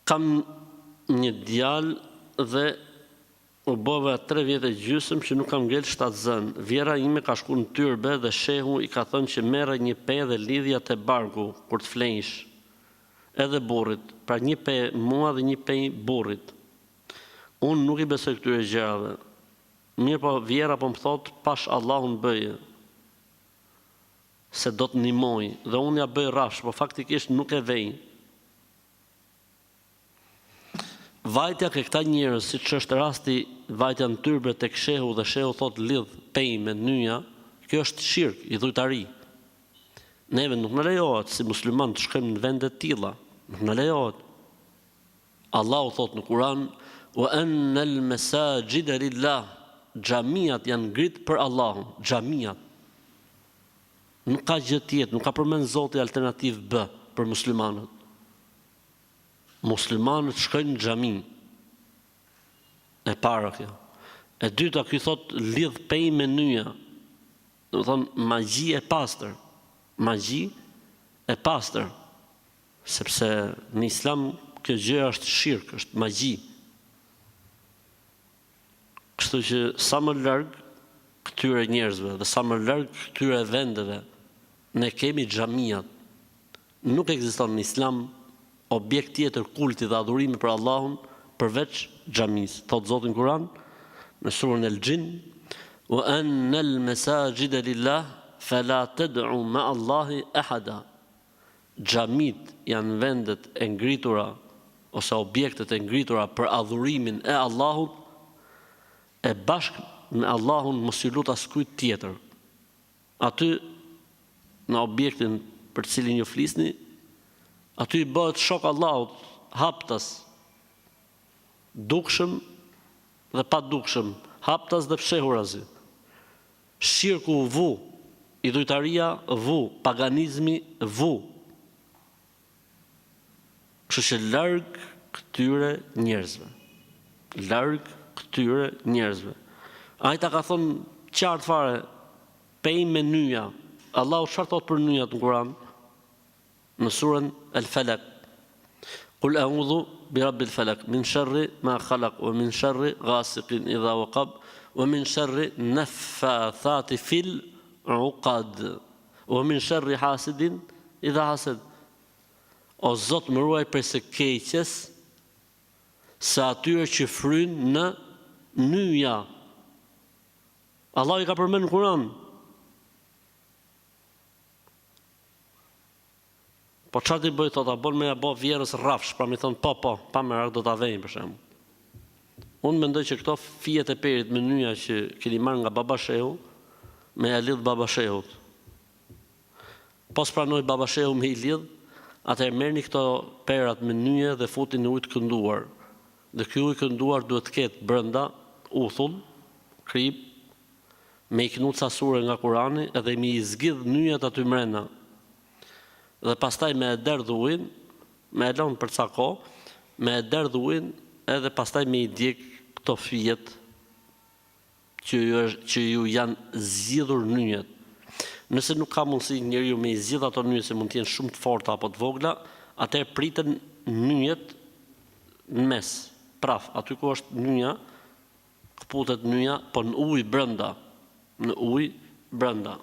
Kam një djalë dhe u bova 3 vjetë e gjysmë që nuk kam ngel shtatzën. Vjera ime ka shku në tyrbe dhe shehu i ka thënë që merre një pe dhe lidhja te barku kur të flenjsh. Edhe burrit, pra një pe mua dhe një pe burrit. Unë nuk i besoj këtyre gjërave. Mirë po vjera po më thot, pash Allahun bëje. Se do të ndihmoj dhe unë ja bëj rrafsh, po faktikisht nuk e vej. Vajtja ke këta njerëz, siç është rasti vajtja në tyrbe tek shehu dhe shehu thot lidh pej me nyja, kjo është shirk, idhujtari. Neve nuk na lejohet si musliman të shkojmë në vende të tilla, nuk na lejohet. Allahu thot në Kur'an: "Wa anna al-masajida lillah", xhamiat janë ngrit për Allahun, xhamiat. Nuk ka gjë tjetër, nuk ka përmend Zoti alternativë B për muslimanët. Muslimanët shkojnë në xhami. E para kjo. E dyta, ky thot lidh pej me nyja. Do të thonë magji e pastër. Magji e pastër. Sepse në Islam kjo gjë është shirk, është magji. Kështu që sa më larg këtyre njerëzve dhe sa më larg këtyre vendeve, ne kemi xhamiat. Nuk ekziston në Islam objekt tjetër kulti dhe adhurimi për Allahun përveç xhamis. Thot Zoti në Kur'an në surën El-Jin: "Wa anna al-masajida lillah fala tad'u ma'a Allahi ahada." Xhamit janë vendet e ngritura ose objektet e ngritura për adhurimin e Allahut, e bashkë me Allahun mos i lut askujt tjetër. Aty në objektin për të cilin ju flisni, aty i bëhet shok Allahut, haptas, dukshëm dhe pa dukshëm, haptas dhe fshehurazi. Shirku vu, idhujtaria vu, paganizmi vu. Kështu që larg këtyre njerëzve. Larg këtyre njerëzve. Ajta ka thonë qartë fare, pej me nyja. Allahu çfarë thot për nyjat në Kur'an? Në surën El-Falaq: "Qul a'udhu bi rabbil falaq min sharri ma khalaq wa min sharri ghasiqin idha waqab wa min sharri naffathati fil 'uqad wa min sharri hasidin idha hasad." O Zot, më ruaj prej së keqes së atyre që fryn në nyja. Allah i ka përmend në Kur'an. Po çfarë ti bëj, thot, a bon me ja bë vjerës rrafsh, pra mi thon po, pa merak do ta vejnë për shemb. Unë mendoj që këto fijet e perit me nyja që keni marrë nga baba shehu, me ja lidh baba shehut. Po s'pranoj baba shehu me i lidh, atëherë merrni këto perat me nyje dhe futin në ujë të kënduar. Dhe ky ujë kënduar duhet të ketë brenda uthull, krip, me i knuca sure nga Kurani edhe me i zgjidh nyjat aty mrena. Dhe pastaj me e derdh ujin, me e lënë për ca kohë, me e derdh ujin edhe pastaj me i djeg këto fijet që ju janë zgjidhur nyjet. Nëse nuk ka mundësi njeriu me i zgjidh ato nyje se mund të jenë shumë të forta apo të vogla, atëherë priten nyjet në mes, praf, aty ku është nyja, kputet nyja, po në ujë brenda, në ujë brenda.